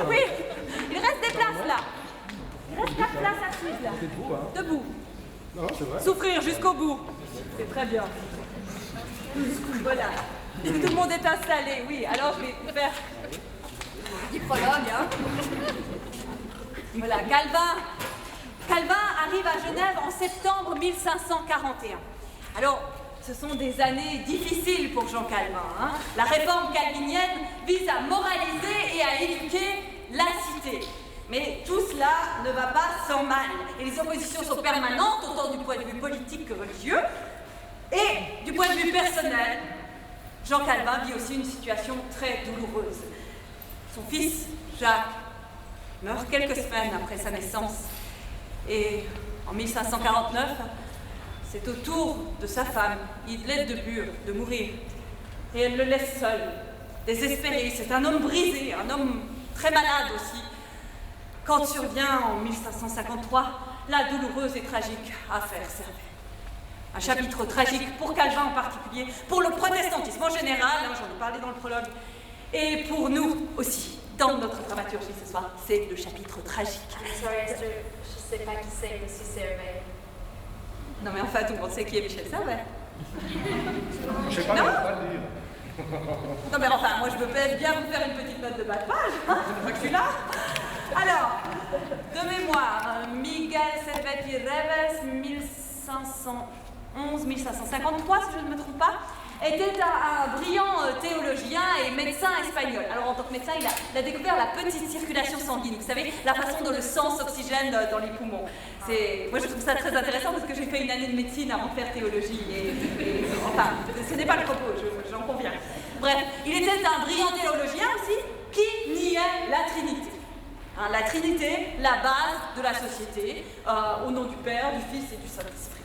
Oui, il reste des places là. Il reste 4 places assises là. Debout. Non, c'est vrai. Souffrir jusqu'au bout. C'est très bien. Voilà. Tout le monde est installé, oui. Alors je vais vous faire du prologue, hein. Voilà, Calvin arrive à Genève en septembre 1541. Alors, ce sont des années difficiles pour Jean Calvin, hein. La réforme calvinienne vise à moraliser et à éduquer la cité. Mais tout cela ne va pas sans mal. Et les oppositions sont permanentes, autant du point de vue politique que religieux. Et du point de vue personnel, Jean Calvin vit aussi une situation très douloureuse. Son fils, Jacques, meurt quelques semaines après sa naissance. Et en 1549, c'est au tour de sa femme, Idelette de Bure, de mourir. Et elle le laisse seul, désespéré. C'est un homme brisé, un homme très malade aussi. Quand survient en 1553 la douloureuse et tragique affaire Servet. Un chapitre tragique pour Calvin en particulier, pour le protestantisme en général, hein, j'en ai parlé dans le prologue, et pour nous aussi, dans notre dramaturgie ce soir, c'est le chapitre tragique. Sorry, Esther, je ne sais pas qui c'est, M. Servet. Non mais enfin, tout le monde sait qui est Michel Servet. Je sais pas, mais on va le dire. Non mais enfin, moi je veux bien vous faire une petite note de bas de page, hein, je crois que je suis là. Alors, de mémoire, Miguel Servet y Reves, 1511-1553, si je ne me trompe pas, était un brillant théologien et médecin espagnol. Alors en tant que médecin, il a découvert la petite circulation sanguine, vous savez, la façon dont le sang s'oxygène dans les poumons. Moi je trouve ça très intéressant parce que j'ai fait une année de médecine avant de faire théologie. Enfin, ce n'est pas le propos, j'en conviens. Bref, il était un brillant théologien aussi qui niait la Trinité. Hein, la Trinité, la base de la société, au nom du Père, du Fils et du Saint-Esprit.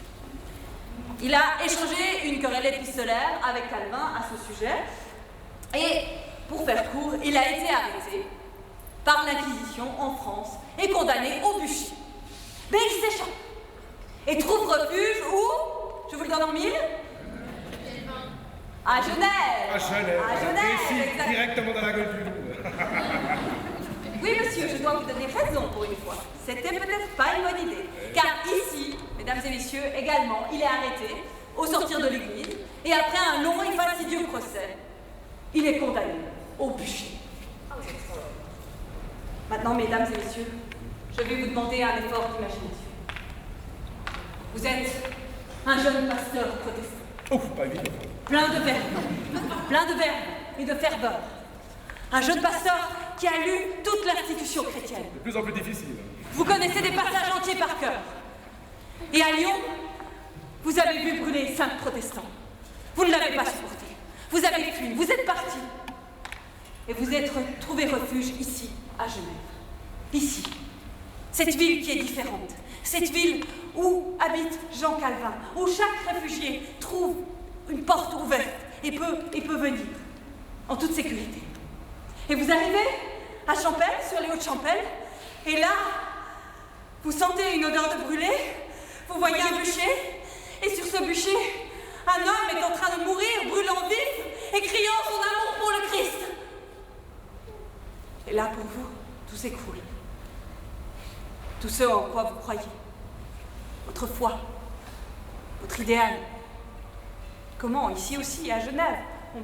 Il a échangé une querelle épistolaire avec Calvin à ce sujet, et pour faire court, il a été arrêté par l'Inquisition en France et condamné au bûcher. Mais il s'échappe et trouve refuge où? Je vous le donne en mille? À Genève. À Genève. À Genève, Ici, exactement. directement dans la gueule du loup. Oui, monsieur, je dois vous donner raison pour une fois. C'était peut-être pas une bonne idée. Car ici, mesdames et messieurs, également, il est arrêté au sortir de l'église et après un long et fastidieux procès, il est condamné au bûcher. Maintenant, mesdames et messieurs, je vais vous demander un effort d'imagination. Vous êtes un jeune pasteur protestant. Ouf, pas évident. Plein de verbe et de ferveur. Un jeune pasteur qui a lu toute l'institution chrétienne. De plus en plus difficile. Vous connaissez des passages entiers par cœur. Et à Lyon, vous avez vu brûler 5 protestants. Vous ne l'avez pas supporté. Vous avez fui, vous êtes parti. Et vous êtes trouvé refuge ici, à Genève. Ici. Cette ville qui est différente. Cette ville où habite Jean Calvin. Où chaque réfugié trouve une porte ouverte et peut venir en toute sécurité. Et vous arrivez à Champel, sur les Hauts-de-Champel, et là, vous sentez une odeur de brûlé, vous voyez un bûcher, et sur ce bûcher, un homme est en train de mourir, brûlant vif, et criant son amour pour le Christ. Et là, pour vous, tout s'écroule. Tout ce en quoi vous croyez. Votre foi, votre idéal. Comment, ici aussi, à Genève, on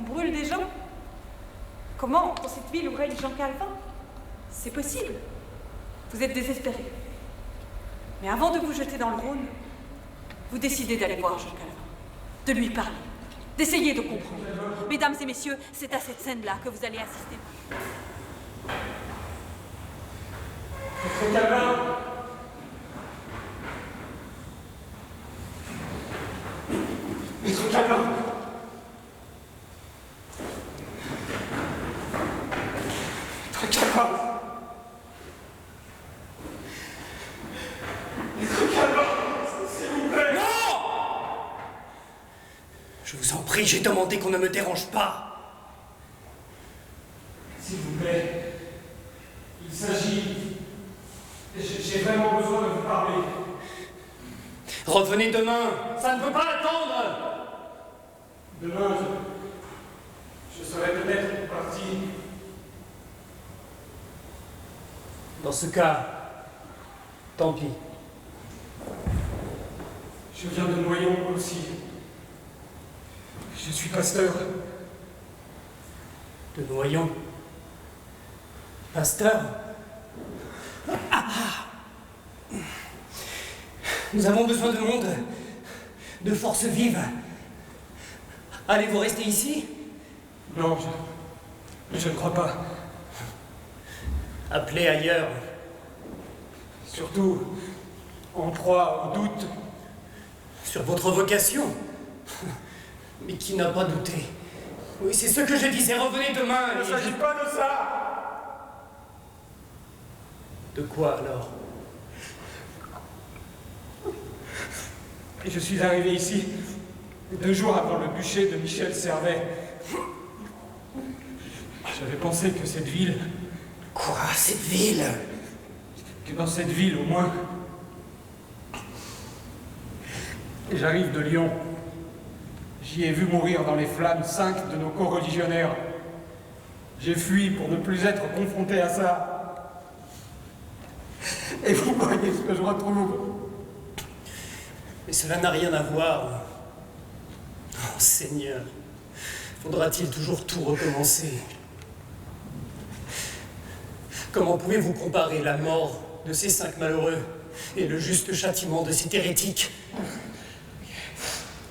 brûle des gens? Comment, dans cette ville où règne Jean Calvin? C'est possible. Vous êtes désespéré. Mais avant de vous jeter dans le Rhône, vous décidez d'aller voir Jean Calvin, de lui parler, d'essayer de comprendre. Mesdames et messieurs, c'est à cette scène-là que vous allez assister. Maître Calvin. Maître Calvin. Maître Calvin. Maître Calvin, s'il vous plaît. Non! Je vous en prie, j'ai demandé qu'on ne me dérange pas. S'il vous plaît. Il s'agit... J'ai vraiment besoin de vous parler. Revenez demain, ça ne peut pas attendre. Demain, je serai peut-être parti Dans ce cas, tant pis. Je viens de Noyon aussi. Je suis pasteur. De Noyon. Pasteur. Nous avons besoin de monde, de forces vives. Allez-vous rester ici? Non, je ne crois pas. Appelez ailleurs. Surtout en proie au doute. Sur votre vocation. Mais qui n'a pas douté? Oui, c'est ce que je disais, revenez demain. Il ne s'agit pas de ça. De quoi alors? Et je suis arrivé ici 2 jours avant le bûcher de Michel Servet. J'avais pensé que cette ville, Quoi, cette ville? que dans cette ville au moins. Et j'arrive de Lyon. J'y ai vu mourir dans les flammes 5 de nos coreligionnaires. J'ai fui pour ne plus être confronté à ça. Et vous voyez ce que je retrouve. Mais cela n'a rien à voir. Oh Seigneur, faudra-t-il toujours tout recommencer? Comment pouvez-vous comparer la mort de ces 5 malheureux et le juste châtiment de cet hérétique?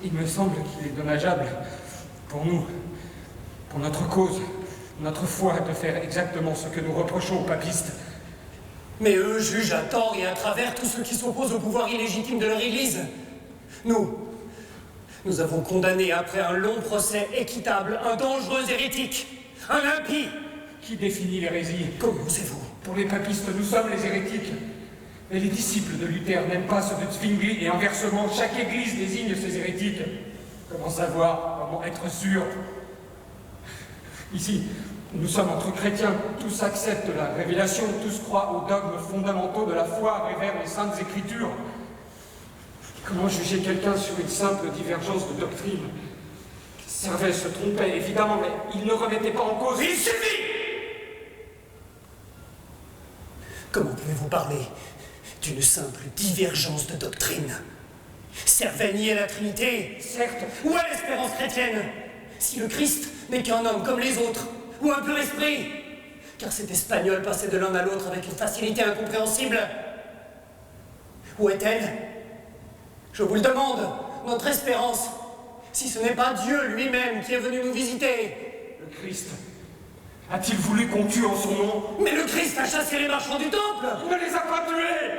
Il me semble qu'il est dommageable pour nous, pour notre cause, notre foi, de faire exactement ce que nous reprochons aux papistes. Mais eux jugent à tort et à travers tous ceux qui s'opposent au pouvoir illégitime de leur Église. Nous avons condamné après un long procès équitable un dangereux hérétique, un impie. Qui définit l'hérésie? Comment osez-vous? Pour les papistes, nous sommes les hérétiques. Mais les disciples de Luther n'aiment pas ceux de Zwingli et inversement, chaque église désigne ses hérétiques. Comment savoir? Comment être sûr? Ici, nous sommes entre chrétiens, tous acceptent la révélation, tous croient aux dogmes fondamentaux de la foi, révèrent les saintes écritures. Comment juger quelqu'un sur une simple divergence de doctrine? Servet se trompait, évidemment, mais il ne remettait pas en cause. Il suffit! Comment pouvez-vous parler d'une simple divergence de doctrine? Servet niait la Trinité. Certes. Où est l'espérance chrétienne? Si le Christ n'est qu'un homme comme les autres, ou un pur esprit, car cet Espagnol passait de l'un à l'autre avec une facilité incompréhensible. Où est-elle? Je vous le demande, notre espérance, si ce n'est pas Dieu lui-même qui est venu nous visiter. Le Christ a-t-il voulu qu'on tue en son nom? Mais le Christ a chassé les marchands du temple! Il ne les a pas tués!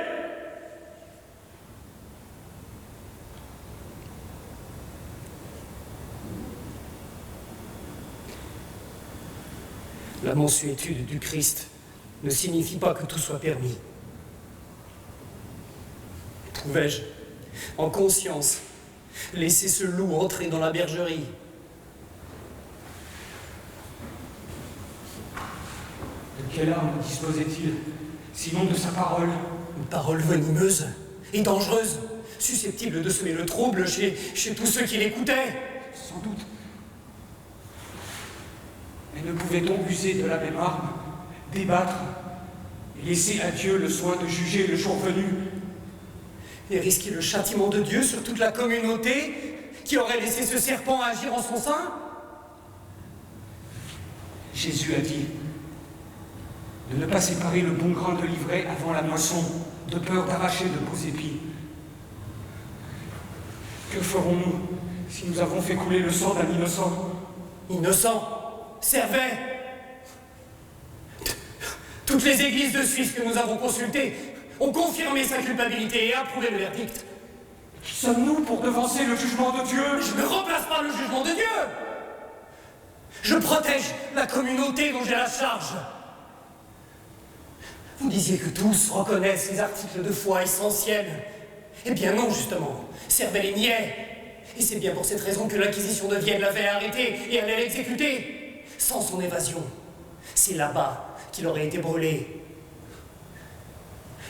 La mansuétude du Christ ne signifie pas que tout soit permis. Pouvais-je, en conscience, laisser ce loup entrer dans la bergerie? De quelle arme disposait-il, sinon de sa parole? Une parole venimeuse et dangereuse, susceptible de semer le trouble chez tous ceux qui l'écoutaient. Sans doute. Mais ne pouvait-on user de la même arme, débattre, et laisser à Dieu le soin de juger le jour venu? Et risquer le châtiment de Dieu sur toute la communauté qui aurait laissé ce serpent agir en son sein? Jésus a dit de ne pas séparer le bon grain de l'ivraie avant la moisson, de peur d'arracher de beaux épis. Que ferons-nous si nous avons fait couler le sang d'un innocent? Innocent? Servet? Toutes les églises de Suisse que nous avons consultées ont confirmé sa culpabilité et approuvé le verdict. Qui sommes-nous pour devancer le jugement de Dieu? Je ne remplace pas le jugement de Dieu. Je protège la communauté dont j'ai la charge. Vous disiez que tous reconnaissent les articles de foi essentiels. Eh bien non, justement. Servet les niait. Et c'est bien pour cette raison que l'Inquisition de Vienne l'avait arrêté et allait l'exécuter. Sans son évasion, c'est là-bas qu'il aurait été brûlé.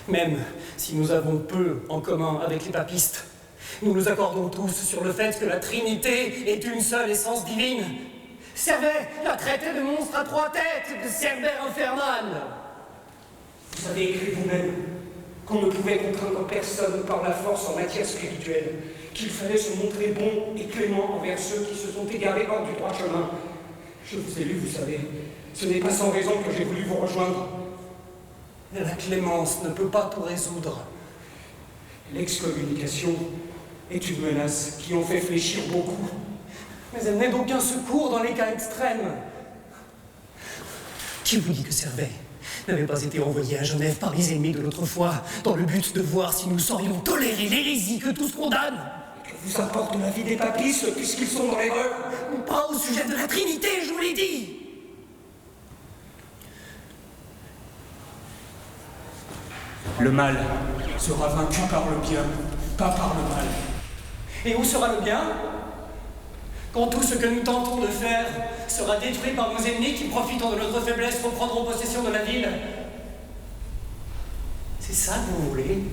Même si nous avons peu en commun avec les papistes, nous nous accordons tous sur le fait que la Trinité est une seule essence divine. Servet la traitait de monstre à 3 têtes, de Cerbère infernal. Vous Vous avez écrit vous-même qu'on ne pouvait contraindre personne par la force en matière spirituelle, qu'il fallait se montrer bon et clément envers ceux qui se sont égarés hors du droit chemin. Je vous ai lu, vous savez. Ce n'est pas sans raison que j'ai voulu vous rejoindre. Mais la clémence ne peut pas tout résoudre. L'excommunication est une menace qui en fait fléchir beaucoup. Mais elle n'est d'aucun secours dans les cas extrêmes. Qui vous dit que Servet n'avait pas été envoyé à Genève par les ennemis de l'autre foi, dans le but de voir si nous saurions tolérer l'hérésie que tous condamnent? Que vous apporte l'avis des papistes, puisqu'ils sont dans l'erreur? Pas au sujet de la Trinité, je vous l'ai dit. Le mal sera vaincu par le bien, pas par le mal. Et où sera le bien? Quand tout ce que nous tentons de faire sera détruit par nos ennemis qui, profitant de notre faiblesse, reprendront possession de la ville. C'est ça que vous voulez?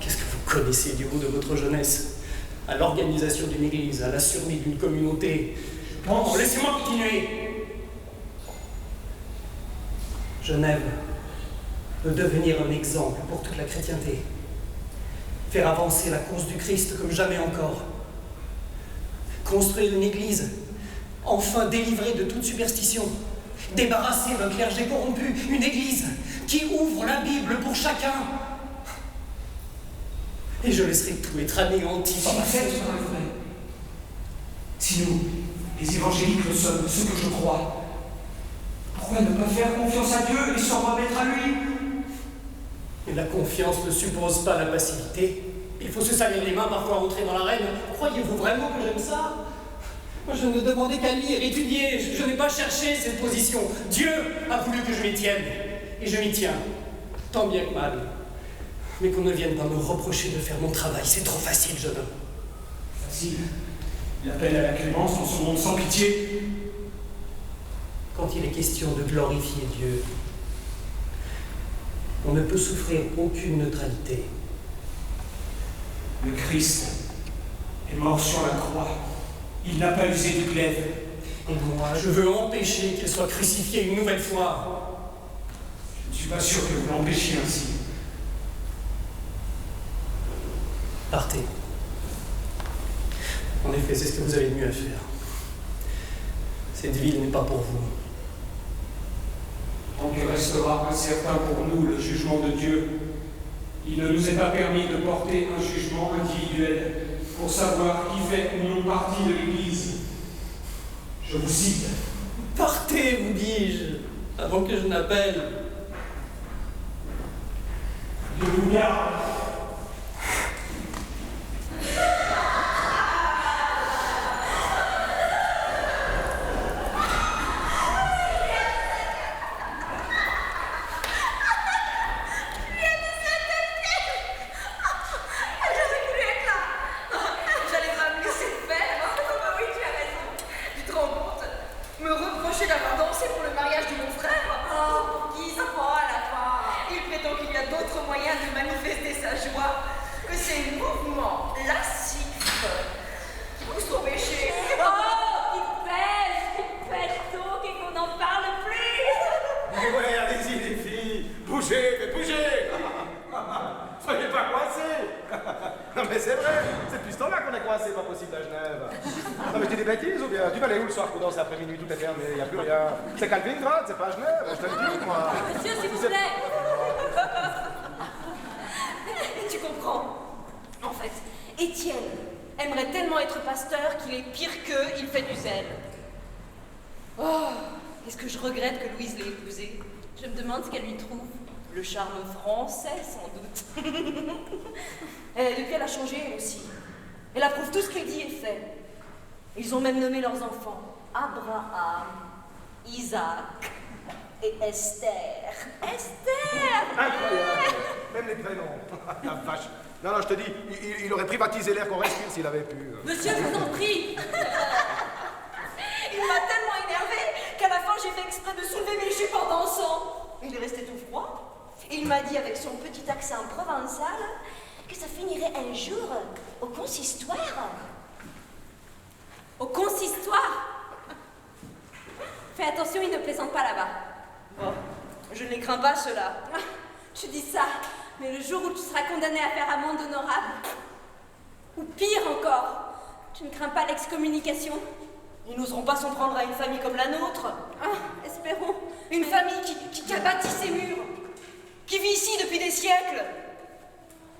Qu'est-ce que vous connaissez du haut de votre jeunesse? À l'organisation d'une église, à la survie d'une communauté. Bon, laissez-moi continuer. Genève peut devenir un exemple pour toute la chrétienté. Faire avancer la cause du Christ comme jamais encore. Construire une église, enfin délivrée de toute superstition. Débarrasser d'un clergé corrompu, une église qui ouvre la Bible pour chacun. Et je laisserai tout être anéanti par la fête. Si nous, les évangéliques, le sommes, ce que je crois, pourquoi ne pas faire confiance à Dieu et s'en remettre à lui? Et la confiance ne suppose pas la passivité. Il faut se salir les mains, parfois entrer dans l'arène. Croyez-vous vraiment que j'aime ça? Moi, je ne demandais qu'à lire, étudier. Je n'ai pas cherché cette position. Dieu a voulu que je m'y tienne. Et je m'y tiens. Tant bien que mal. Mais qu'on ne vienne pas me reprocher de faire mon travail. C'est trop facile, jeune homme. Facile. Il appelle à la clémence dans son monde sans pitié. Quand il est question de glorifier Dieu, on ne peut souffrir aucune neutralité. Le Christ est mort sur la croix. Il n'a pas usé du glaive. Et moi, je veux empêcher qu'il soit crucifié une nouvelle fois. Je ne suis pas sûr que vous l'empêchiez ainsi. Partez. En effet, c'est ce que vous avez de mieux à faire. Cette ville n'est pas pour vous. Tant que restera incertain pour nous le jugement de Dieu, il ne nous est pas permis de porter un jugement individuel pour savoir qui fait ou non partie de l'Église. Je vous cite. Partez, vous dis-je, avant que je n'appelle. Alléluia. C'est Calvingrad, c'est pas Genève, je te le dis, moi. Monsieur, s'il vous plaît. Tu comprends? En fait, Étienne aimerait tellement être pasteur qu'il est pire qu'eux, il fait du zèle. Oh, est-ce que je regrette que Louise l'ait épousé? Je me demande ce qu'elle lui trouve. Le charme français, sans doute. Depuis, elle a changé, elle aussi. Elle approuve tout ce qu'il dit et fait. Ils ont même nommé leurs enfants Abraham, Isaac et Esther. Esther! Incroyable! Même les prénoms. La vache. Non, non, je te dis, il aurait privatisé l'air qu'on respire s'il avait pu. Monsieur, je vous en prie! Il m'a tellement énervé qu'à la fin, j'ai fait exprès de soulever mes jupes en dansant. Il est resté tout froid. Il m'a dit avec son petit accent provençal que ça finirait un jour au consistoire. Au consistoire? Fais attention, il ne plaisante pas là-bas. Bon, Je ne les crains pas, ceux-là. Ah, tu dis ça, mais le jour où tu seras condamné à faire amende honorable, ou pire encore, tu ne crains pas l'excommunication? Ils n'oseront pas s'en prendre à une famille comme la nôtre. Ah, espérons. Une famille qui a bâti ces murs, qui vit ici depuis des siècles.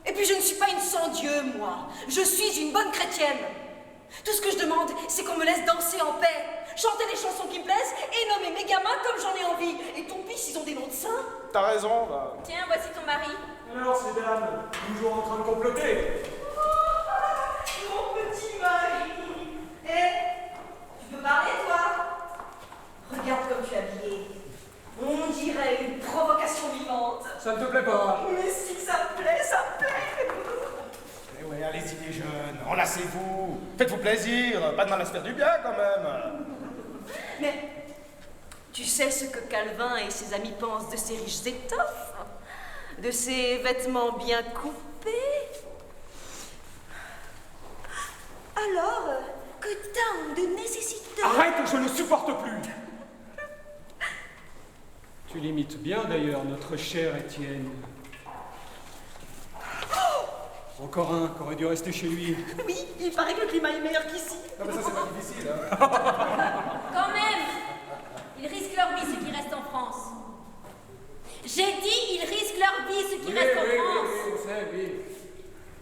Et puis je ne suis pas une sans-Dieu, moi. Je suis une bonne chrétienne. Tout ce que je demande, c'est qu'on me laisse danser en paix, chanter les chansons qui me plaisent et nommer mes gamins comme j'en ai envie. Et ton fils, ils ont des noms de saints. T'as raison, va. Tiens, voici ton mari. Alors, ces dames, toujours en train de comploter. Mon petit mari. Tu veux parler, toi? Regarde comme tu es habillé. On dirait une provocation vivante. Ça ne te plaît pas? Mais si ça me plaît, ça me plaît. Eh ouais, allez-y les jeunes, enlacez-vous. Faites-vous plaisir, pas de mal à se faire du bien quand même. Mais tu sais ce que Calvin et ses amis pensent de ces riches étoffes? De ces vêtements bien coupés? Alors, que tant de nécessité. Arrête, je ne supporte plus. Tu l'imites bien d'ailleurs, notre cher Étienne. Encore un qui aurait dû rester chez lui. Oui, il paraît que le climat est meilleur qu'ici. Non mais ça c'est pas difficile, hein. Quand même, ils risquent leur vie ceux qui restent en France. J'ai dit, ils risquent leur vie ceux qui restent en France. Oui, on sait, oui.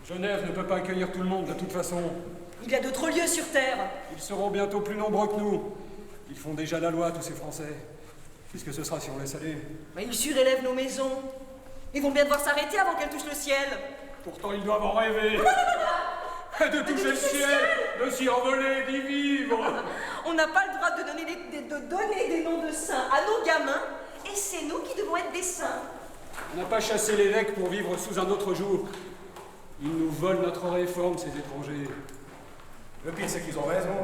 Genève ne peut pas accueillir tout le monde de toute façon. Il y a d'autres lieux sur Terre. Ils seront bientôt plus nombreux que nous. Ils font déjà la loi, tous ces Français. Qu'est-ce que ce sera si on laisse aller? Mais ils surélèvent nos maisons. Ils vont bien devoir s'arrêter avant qu'elles touchent le ciel. Pourtant, ils doivent en rêver. De toucher le ciel, de s'y envoler, d'y vivre. On n'a pas le droit de donner des noms de saints à nos gamins, et c'est nous qui devons être des saints. On n'a pas chassé l'évêque pour vivre sous un autre jour. Ils nous volent notre réforme, ces étrangers. Le pire c'est qu'ils ont raison.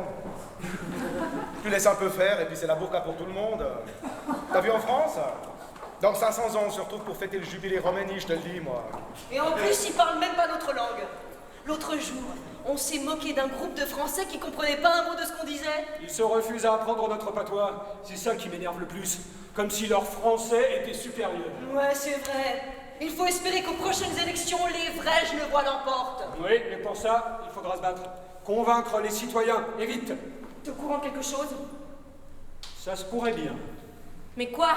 Tu laisses un peu faire et puis c'est la burqa pour tout le monde. T'as vu en France? Dans 500 ans on se retrouve pour fêter le jubilé romaini, je te le dis moi. Et en plus, ils parlent même pas notre langue. L'autre jour, on s'est moqué d'un groupe de Français qui comprenaient pas un mot de ce qu'on disait. Ils se refusent à apprendre notre patois. C'est ça qui m'énerve le plus. Comme si leur français était supérieur. Ouais, c'est vrai. Il faut espérer qu'aux prochaines élections, les vrais Genevois l'emportent. Oui, mais pour ça, il faudra se battre. Convaincre les citoyens, et vite. Te courant quelque chose? Ça se pourrait bien. Mais quoi?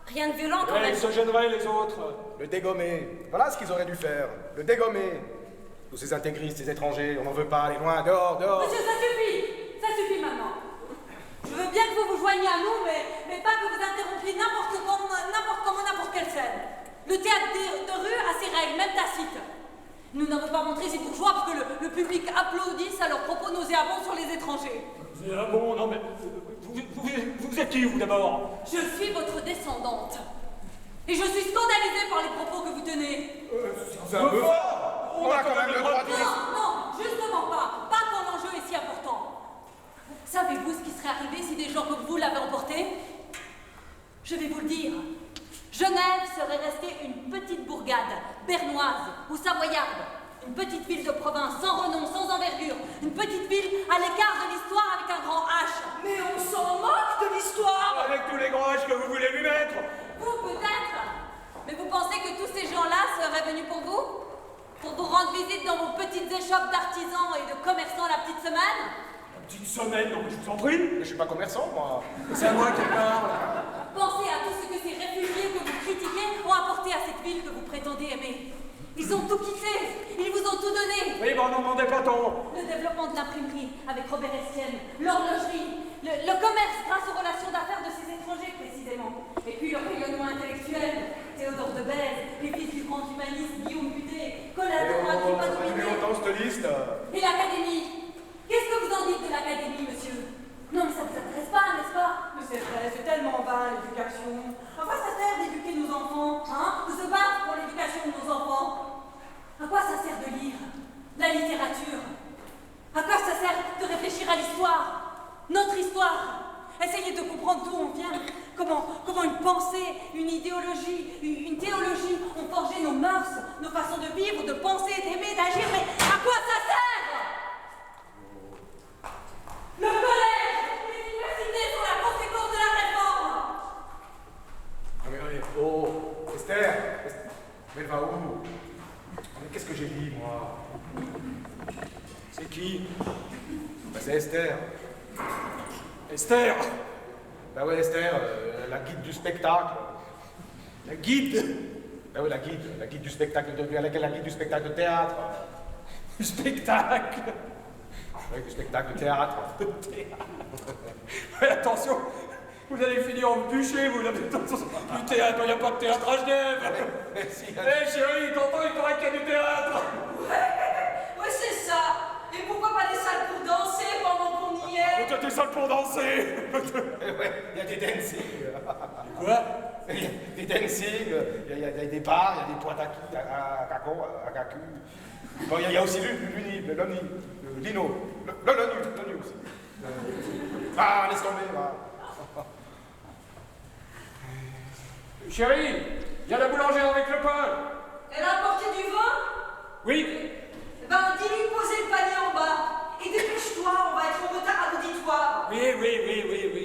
Rien de violent quand Ouais, même. ils se gêneraient les autres. Le dégommer. Voilà ce qu'ils auraient dû faire. Le dégommer. Tous ces intégristes, ces étrangers, on n'en veut pas, allez loin, dehors, dehors. Monsieur, ça suffit maintenant. Je veux bien que vous vous joigniez à nous, mais pas que vous interrompiez n'importe comment, n'importe quelle scène. Le théâtre de rue a ses règles, même tacites. Nous n'avons pas montré ces bourgeois parce que le public applaudisse à leurs propos nauséabonds sur les étrangers. Ah bon, non mais... Vous êtes qui, vous, d'abord? Je suis votre descendante. Et je suis scandalisée par les propos que vous tenez. C'est un peu fort. On a quand même le droit de... Non, justement pas. Pas quand l'enjeu est si important. Savez-vous ce qui serait arrivé si des gens comme vous l'avaient emporté? Je vais vous le dire. Genève serait restée une petite bourgade, bernoise ou savoyarde. Une petite ville de province, sans renom, sans envergure. Une petite ville à l'écart de l'histoire avec un grand H. Mais on s'en moque de l'histoire. Avec tous les grands H que vous voulez lui mettre. Vous, peut-être. Mais vous pensez que tous ces gens-là seraient venus pour vous? Pour vous rendre visite dans vos petites échoppes d'artisans et de commerçants la petite semaine? Une petite semaine, non mais je vous en prie. Mais je suis pas commerçant, moi. C'est à moi qui parle. Pensez à tout ce que ces réfugiés que vous critiquez ont apporté à cette ville que vous prétendez aimer. Ils ont tout quitté, ils vous ont tout donné. Oui, bon, n'en demandez pas tant. Le développement de l'imprimerie avec Robert Estienne, l'horlogerie, le commerce grâce aux relations d'affaires de ces étrangers précisément. Et puis le rayonnement intellectuel, Théodore de Bèze, les fils du grand humaniste Guillaume Budet, Collator Agrippa Ça fait Dominé. longtemps cette liste. Et l'académie. Qu'est-ce que vous en dites de l'académie, monsieur? Non mais ça vous intéresse pas, n'est-ce pas? Mais c'est vrai, c'est tellement vain l'éducation. À quoi ça sert d'éduquer nos enfants, hein? De se battre pour l'éducation de nos enfants? À quoi ça sert de lire la littérature? À quoi ça sert de réfléchir à l'histoire? Notre histoire? Essayer de comprendre d'où on vient, comment une pensée, une idéologie, une théologie ont forgé nos mœurs, nos façons de vivre, de penser, d'aimer, d'agir, mais à quoi ça sert? Le collège, les universités sont la conséquence de la réforme. Ah, mais, qui? Bah, c'est Esther. Esther. Bah ouais, Esther, la guide du spectacle. La guide. Bah ouais, la guide du spectacle la guide du spectacle de théâtre. Du spectacle. Oui, du spectacle de théâtre. Mais attention, vous allez finir en bûcher, vous, là. Du théâtre, il n'y a pas de théâtre à Genève. Mais si, Hé chérie, t'entends, il paraît qu'il y a du théâtre. Ouais, c'est ça. Et pourquoi pas des salles pour danser pendant qu'on y est? Toi, t'es sale pour danser. ouais, il y a des dancing. Quoi? Il y a des dancing, il y a des bars, il y a des pointes à cacu. Bon, il y a aussi l'Ino, l'ONU aussi. Ah, laisse tomber, va. Chérie, il y a la boulangère avec le pain. Elle a apporté du vin? Oui. Ben, dis-lui de poser le panier en bas. Et dépêche-toi, on va être en retard à l'auditoire. Oui.